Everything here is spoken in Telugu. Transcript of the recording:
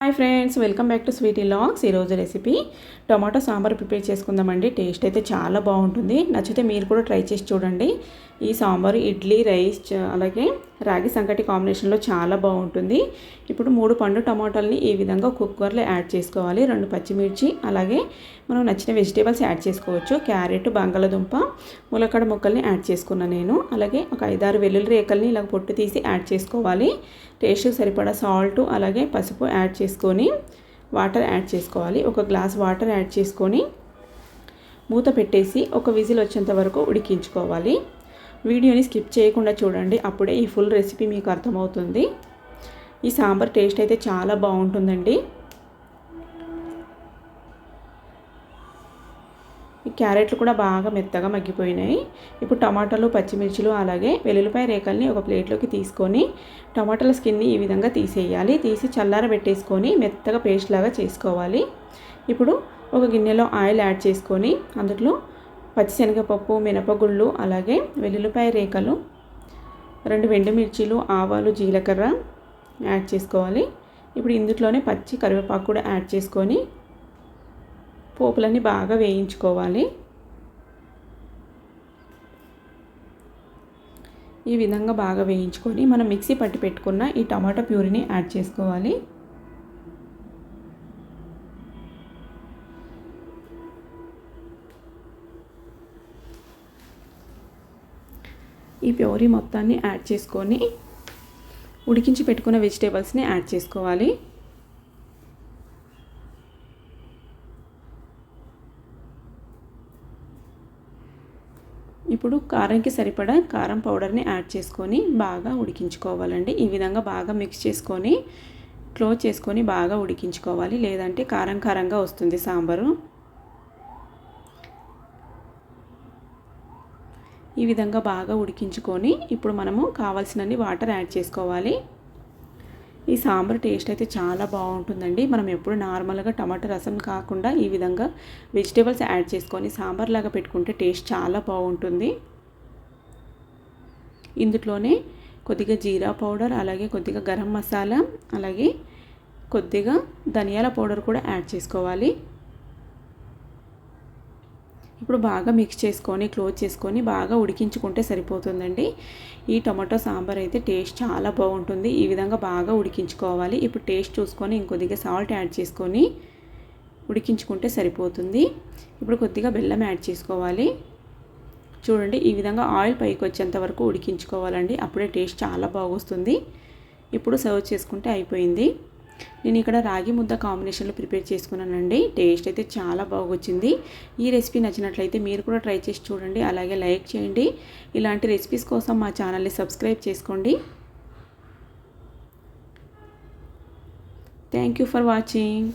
Hi friends, welcome back to Sweety Logs. ఈరోజు రెసిపీ టొమాటో సాంబార్ ప్రిపేర్ చేసుకుందామండి. టేస్ట్ అయితే చాలా బాగుంటుంది. నచ్చితే మీరు కూడా ట్రై చేసి చూడండి. ఈ సాంబార్ ఇడ్లీ, రైస్ అలాగే రాగి సంకటి కాంబినేషన్లో చాలా బాగుంటుంది. ఇప్పుడు 3 పండు టమాటాలని ఈ విధంగా కుక్కర్లో యాడ్ చేసుకోవాలి. 2 పచ్చిమిర్చి, అలాగే మనం నచ్చిన వెజిటేబుల్స్ యాడ్ చేసుకోవచ్చు. క్యారెట్, బంగాళదుంప, ములక్కడ ముక్కల్ని యాడ్ చేసుకున్నాను నేను. అలాగే ఒక 5-6 వెల్లుల్లి రేకల్ని ఇలా పొట్టు తీసి యాడ్ చేసుకోవాలి. టేస్ట్కి సరిపడా సాల్ట్, అలాగే పసుపు యాడ్ చేసుకొని వాటర్ యాడ్ చేసుకోవాలి. 1 గ్లాస్ వాటర్ యాడ్ చేసుకొని మూత పెట్టేసి ఒక విజిల్ వచ్చేంత వరకు ఉడికించుకోవాలి. వీడియోని స్కిప్ చేయకుండా చూడండి, అప్పుడే ఈ ఫుల్ రెసిపీ మీకు అర్థమవుతుంది. ఈ సాంబార్ టేస్ట్ అయితే చాలా బాగుంటుందండి. ఈ క్యారెట్లు కూడా బాగా మెత్తగా మగ్గిపోయినాయి. ఇప్పుడు టమాటాలు, పచ్చిమిర్చిలు, అలాగే వెల్లుల్లిపాయ రేకల్ని ఒక ప్లేట్లోకి తీసుకొని టమాటాల స్కిన్ని ఈ విధంగా తీసేయాలి. తీసి చల్లారబెట్టేసుకొని మెత్తగా పేస్ట్ లాగా చేసుకోవాలి. ఇప్పుడు ఒక గిన్నెలో ఆయిల్ యాడ్ చేసుకొని అందులో పచ్చిశనగపప్పు, మినపగుళ్ళు, అలాగే వెల్లుల్లిపాయ రేకలు, 2 ఎండుమిర్చీలు, ఆవాలు, జీలకర్ర యాడ్ చేసుకోవాలి. ఇప్పుడు ఇందులోనే పచ్చి కరివేపాకు కూడా యాడ్ చేసుకొని పోపులన్నీ బాగా వేయించుకోవాలి. ఈ విధంగా బాగా వేయించుకొని మనం మిక్సీ పట్టి పెట్టుకున్న ఈ టమాటా ప్యూరీని యాడ్ చేసుకోవాలి. ఈ ప్యూరీ మొత్తాన్ని యాడ్ చేసుకొని ఉడికించి పెట్టుకున్న వెజిటేబుల్స్ని యాడ్ చేసుకోవాలి. ఇప్పుడు కారంకి సరిపడా కారం పౌడర్ని యాడ్ చేసుకొని బాగా ఉడికించుకోవాలండి. ఈ విధంగా బాగా మిక్స్ చేసుకొని క్లోజ్ చేసుకొని బాగా ఉడికించుకోవాలి, లేదంటే కారం కారంగా వస్తుంది సాంబారు. ఈ విధంగా బాగా ఉడికించుకొని ఇప్పుడు మనము కావాల్సినన్ని వాటర్ యాడ్ చేసుకోవాలి. ఈ సాంబార్ టేస్ట్ అయితే చాలా బాగుంటుందండి. మనం ఎప్పుడు నార్మల్గా టమాటా రసం కాకుండా ఈ విధంగా వెజిటేబుల్స్ యాడ్ చేసుకొని సాంబార్ లాగా పెట్టుకుంటే టేస్ట్ చాలా బాగుంటుంది. ఇందులోనే కొద్దిగా జీరా పౌడర్, అలాగే కొద్దిగా గరం మసాలా, అలాగే కొద్దిగా ధనియాల పౌడర్ కూడా యాడ్ చేసుకోవాలి. ఇప్పుడు బాగా మిక్స్ చేసుకొని క్లోజ్ చేసుకొని బాగా ఉడికించుకుంటే సరిపోతుందండి. ఈ టమాటో సాంబార్ అయితే టేస్ట్ చాలా బాగుంటుంది. ఈ విధంగా బాగా ఉడికించుకోవాలి. ఇప్పుడు టేస్ట్ చూసుకొని ఇంకొద్దిగా సాల్ట్ యాడ్ చేసుకొని ఉడికించుకుంటే సరిపోతుంది. ఇప్పుడు కొద్దిగా బెల్లం యాడ్ చేసుకోవాలి. చూడండి, ఈ విధంగా ఆయిల్ పైకి వచ్చేంత వరకు ఉడికించుకోవాలండి. అప్పుడే టేస్ట్ చాలా బాగొస్తుంది. ఇప్పుడు సర్వ్ చేసుకుంటే అయిపోయింది. నేను ఇక్కడ రాగి ముద్ద కాంబినేషన్లో ప్రిపేర్ చేసుకున్నానండి. టేస్ట్ అయితే చాలా బాగొచ్చింది. ఈ రెసిపీ నచ్చినట్లయితే మీరు కూడా ట్రై చేసి చూడండి, అలాగే లైక్ చేయండి. ఇలాంటి రెసిపీస్ కోసం మా ఛానల్ని సబ్స్క్రైబ్ చేసుకోండి. Thank you for watching.